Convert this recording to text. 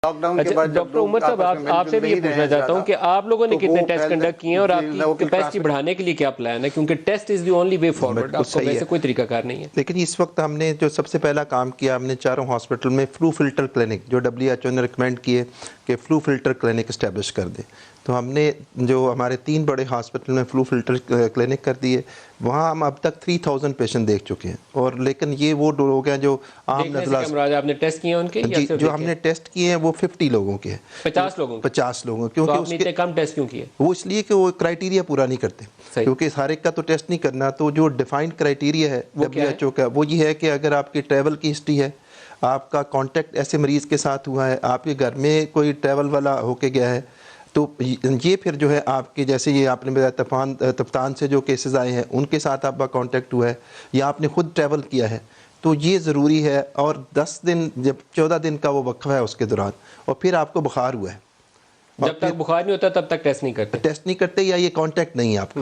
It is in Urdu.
لاک ڈاؤن کے بعد ڈاکٹر عمر صاحب آپ سے بھی یہ پوچھنا چاہتا ہوں کہ آپ لوگوں نے کتنے ٹیسٹ کنڈکٹ کیے ہیں اور آپ کی کیپیسٹی بڑھانے کے لیے کیا پلان ہے، کیونکہ test is the only way forward, آپ کو ویسے کوئی طریقہ کار نہیں ہے. لیکن اس وقت ہم نے جو سب سے پہلا کام کیا، ہم نے چاروں ہاسپٹل میں فلو فلٹر کلینک، جو WHO نے ریکمینڈ کیے کہ فلو فلٹر کلینک اسٹیبلش کر دیں، تو ہم نے جو ہمارے 3 بڑے ہاسپٹل میں فلو فلٹر کلینک کر دیے. وہاں ہم اب تک 3000 پیشنٹ دیکھ چکے ہیں. اور لیکن یہ وہ لوگ ہیں جو عام نزلہ، آپ نے ٹیسٹ کیے ان کے جی جو ہم نے ٹیسٹ کیے ہیں وہ 50 لوگوں کے ہیں، 50 لوگوں 50 لوگوں، تو کیونکہ آپ نے اتنے کم ٹیسٹ کیوں کیے؟ وہ اس لیے کہ وہ کرائیٹیریا پورا نہیں کرتے، کیونکہ ہر ایک کا تو ٹیسٹ نہیں کرنا. تو جو ڈیفائنڈ کرائیٹیریا ہے WHO کا، وہ یہ ہے کہ اگر آپ کی ٹریول کی ہسٹری ہے، آپ کا کانٹیکٹ ایسے مریض کے ساتھ ہوا ہے، آپ کے گھر میں کوئی ٹریول والا ہو کے گیا ہے، تو یہ پھر جو ہے آپ کے، جیسے یہ آپ نے بتایا تفتان سے جو کیسز آئے ہیں ان کے ساتھ آپ کا کانٹیکٹ ہوا ہے، یا آپ نے خود ٹریول کیا ہے، تو یہ ضروری ہے. اور 10 دن، جب 14 دن کا وہ وقفہ ہے اس کے دوران، اور پھر آپ کو بخار ہوا ہے، جب تک بخار نہیں ہوتا تب تک ٹیسٹ نہیں کرتے یا یہ کانٹیکٹ نہیں ہے آپ کا.